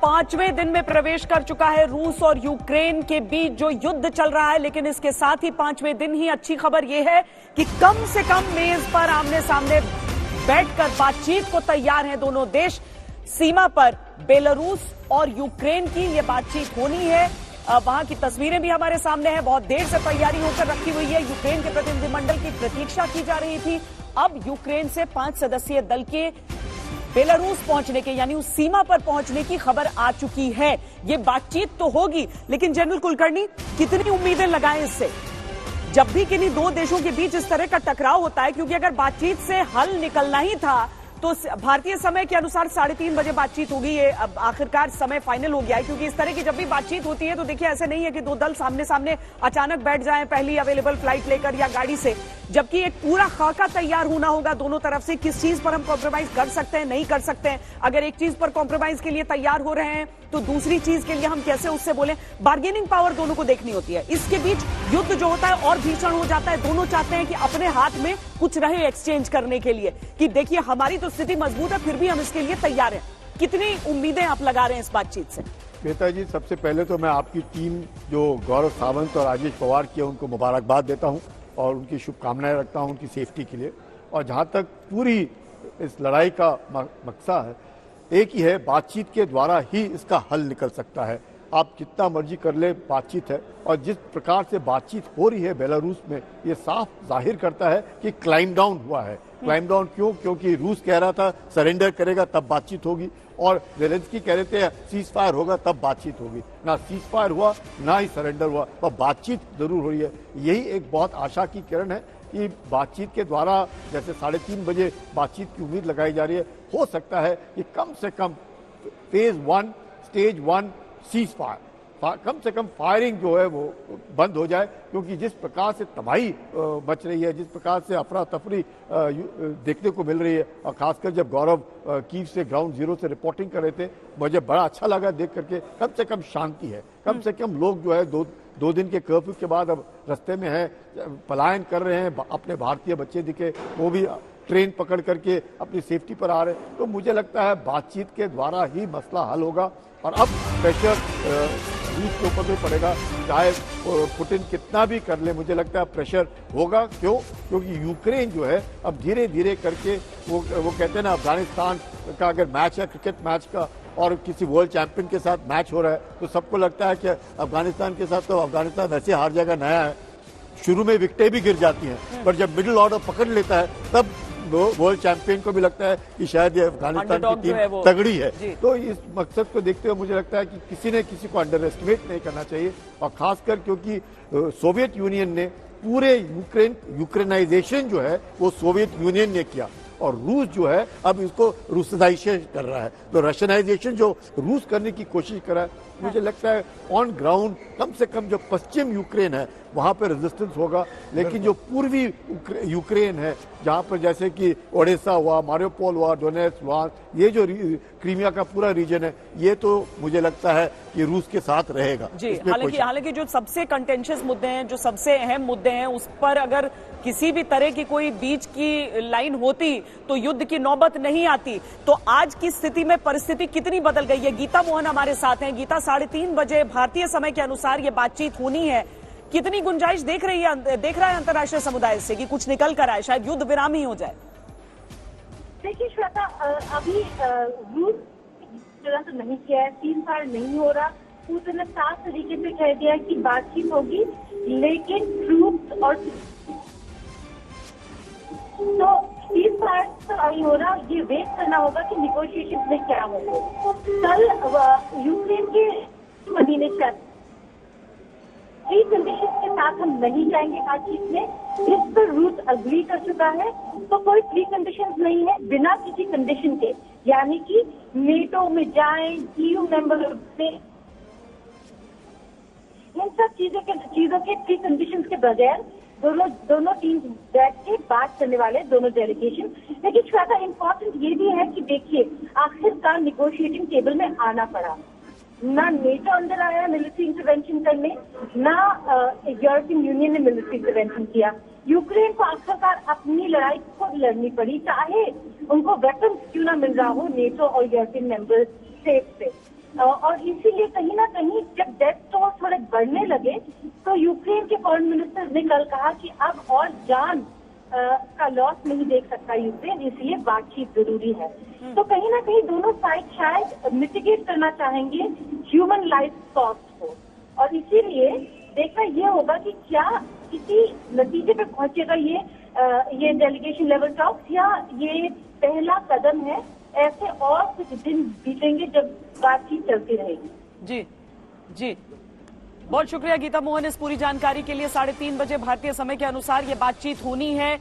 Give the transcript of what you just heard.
पांचवें दिन में प्रवेश कर चुका है रूस और यूक्रेन के बीच जो युद्ध चल रहा है, लेकिन इसके साथ ही पांचवें दिन ही अच्छी खबर यह है कि कम से कम मेज पर आमने सामने बैठकर बातचीत को तैयार हैं दोनों देश। सीमा पर बेलारूस और यूक्रेन की यह बातचीत होनी है। वहां की तस्वीरें भी हमारे सामने हैं। बहुत देर से तैयारी होकर रखी हुई है। यूक्रेन के प्रतिनिधिमंडल की प्रतीक्षा की जा रही थी। अब यूक्रेन से 5 सदस्यीय दल के बेलारूस पहुंचने के यानी उस सीमा पर पहुंचने की खबर आ चुकी है। ये बातचीत तो होगी, लेकिन जनरल कुलकर्णी कितनी उम्मीदें लगाएं इससे? जब भी किन्हीं दो देशों के बीच इस तरह का टकराव होता है, क्योंकि अगर बातचीत से हल निकलना ही था तो भारतीय समय के अनुसार 3:30 बजे बातचीत होगी। ये अब आखिरकार समय फाइनल हो गया है, क्योंकि इस तरह की जब भी बातचीत होती है तो देखिए ऐसे नहीं है कि दो दल सामने सामने अचानक बैठ जाएं पहली अवेलेबल फ्लाइट लेकर या गाड़ी से, जबकि एक पूरा खाका तैयार होना होगा दोनों तरफ से। किस चीज पर हम कॉम्प्रोमाइज कर सकते हैं, नहीं कर सकते हैं। अगर एक चीज पर कॉम्प्रोमाइज के लिए तैयार हो रहे हैं तो दूसरी चीज के लिए हम कैसे उससे बोलें। बार्गेनिंग पावर दोनों को देखनी होती है। इसके बीच युद्ध जो होता है और भीषण हो जाता है। दोनों चाहते हैं कि अपने हाथ में कुछ रहे एक्सचेंज करने के लिए, कि देखिए हमारी तो स्थिति मजबूत है, फिर भी हम इसके लिए तैयार हैं। कितनी उम्मीदें आप लगा रहे हैं इस बातचीत से? श्वेता जी, सबसे पहले तो मैं आपकी टीम जो गौरव सावंत और राजेश पवार की है उनको मुबारकबाद देता हूं और उनकी शुभकामनाएं रखता हूं उनकी सेफ्टी के लिए। और जहां तक पूरी इस लड़ाई का मकसद है, एक ही है, बातचीत के द्वारा ही इसका हल निकल सकता है। आप जितना मर्जी कर ले, बातचीत है। और जिस प्रकार से बातचीत हो रही है बेलारूस में, ये साफ जाहिर करता है कि क्लाइम डाउन हुआ है। क्लाइम डाउन क्यों? क्योंकि रूस कह रहा था सरेंडर करेगा तब बातचीत होगी, और ज़ेलेंस्की कह रहे थे सीज फायर होगा तब बातचीत होगी। ना सीज फायर हुआ, ना ही सरेंडर हुआ, पर बातचीत जरूर हो रही है। यही एक बहुत आशा की किरण है कि बातचीत के द्वारा, जैसे 3:30 बजे बातचीत की उम्मीद लगाई जा रही है, हो सकता है कि कम से कम फेज 1 स्टेज 1 सीज फायर, कम से कम फायरिंग जो है वो बंद हो जाए। क्योंकि जिस प्रकार से तबाही मच रही है, जिस प्रकार से अफरा तफरी देखने को मिल रही है, और खासकर जब गौरव कीव से ग्राउंड जीरो से रिपोर्टिंग कर रहे थे, मुझे बड़ा अच्छा लगा देख करके। कम से कम शांति है, कम से कम लोग जो है दो दिन के कर्फ्यू के बाद अब रास्ते में है, पलायन कर रहे हैं। अपने भारतीय बच्चे दिखे, वो भी ट्रेन पकड़ करके अपनी सेफ्टी पर आ रहे हैं। तो मुझे लगता है बातचीत के द्वारा ही मसला हल होगा। और अब प्रेशर रूस के ऊपर भी पड़ेगा, चाहे पुतिन कितना भी कर ले, मुझे लगता है प्रेशर होगा। क्यों? क्योंकि यूक्रेन जो है अब धीरे धीरे करके वो कहते हैं ना, अफगानिस्तान का अगर मैच है क्रिकेट मैच का और किसी वर्ल्ड चैंपियन के साथ मैच हो रहा है, तो सबको लगता है कि अफगानिस्तान के साथ तो अफगानिस्तान ऐसे हार जाएगा, नया है। शुरू में विकेटें भी गिर जाती हैं, पर जब मिडिल ऑर्डर पकड़ लेता है तब वर्ल्ड चैंपियन को भी लगता है कि शायद ये अफगानिस्तान की टीम तगड़ी है। तो इस मकसद को देखते हुए मुझे लगता है कि किसी ने किसी को अंडर एस्टिमेट नहीं करना चाहिए। और खासकर क्योंकि सोवियत यूनियन ने पूरे यूक्रेनाइजेशन जो है वो सोवियत यूनियन ने किया, और रूस जो है अब इसको रूसनाइजेशन कर रहा है। तो रशियनाइजेशन जो रूस करने की कोशिश कर रहा है, मुझे लगता है ऑन ग्राउंड कम से कम जो पश्चिम यूक्रेन है वहां पर रेजिस्टेंस होगा। लेकिन जो पूर्वी यूक्रेन है, जहां पर जैसे कि ओडेसा हुआ, मारियोपोल हुआ, डोनेट्स्क हुआ, ये जो क्रीमिया का पूरा रीजन है, ये तो मुझे लगता है कि रूस के साथ रहेगा जी। हालांकि जो सबसे कंटेंशियस मुद्दे हैं, जो सबसे अहम मुद्दे हैं, उस पर अगर किसी भी तरह की कोई बीच की लाइन होती तो युद्ध की नौबत नहीं आती। तो आज की स्थिति में परिस्थिति कितनी बदल गई है? गीता मोहन हमारे साथ हैं। गीता, 3:30 बजे भारतीय समय के अनुसार ये बातचीत होनी है। कितनी गुंजाइश देख रहा है अंतर्राष्ट्रीय समुदाय से कि कुछ निकल कर आए, शायद युद्ध विराम ही हो जाए? देखिए श्वेता, अभी रूस तो नहीं किया है, सीज फायर नहीं हो रहा। पुतिन ने साफ तरीके से कह दिया कि बातचीत होगी, लेकिन ट्रूप्स और तो सीज फायर तो नहीं हो रहा। ये वेट करना होगा कि निगोशिएशन में क्या होगा। कल यूक्रेन के महीने तक 3 कंडीशन के साथ हम नहीं जाएंगे बातचीत में, इस पर रूस अग्री कर चुका है। तो कोई 3 कंडीशन नहीं है, बिना किसी कंडीशन के, यानी कि नेटो में जाएं, ईयू मेंबर में, इन सब चीजों के 3 कंडीशन के बगैर दोनों टीम बैठ के बात करने वाले दोनों डेलीगेशन। लेकिन श्वेता, इम्पोर्टेंट ये भी है कि देखिए आखिरकार निगोशिएटिंग टेबल में आना पड़ा। ना नेटो अंदर आया मिलिट्री इंटरवेंशन करने, ना यूरोपियन यूनियन ने मिलिट्री इंटरवेंशन किया। यूक्रेन को आखिरकार अपनी लड़ाई खुद लड़नी पड़ी, चाहे उनको वेपन्स क्यों ना मिल रहा हो नेटो और यूरोपियन मेंबर स्टेट से। और इसीलिए कहीं ना कहीं जब डेथ टोल थोड़े बढ़ने लगे तो यूक्रेन के फॉरेन मिनिस्टर ने कल कहा कि अब और जान का लॉस नहीं देख सकता यूक्रेन, इसलिए बातचीत जरूरी है। तो कहीं ना कहीं दोनों साइड शायद मिटिगेट करना चाहेंगे ह्यूमन लाइफ कॉस्ट को, और इसीलिए देखना ये होगा कि क्या किसी नतीजे पे पहुंचेगा ये डेलीगेशन लेवल टॉक्स, या ये पहला कदम है। ऐसे और कुछ दिन बीतेंगे जब बातचीत चलती रहेगी। जी जी, बहुत शुक्रिया गीता मोहन इस पूरी जानकारी के लिए। 3:30 बजे भारतीय समय के अनुसार ये बातचीत होनी है।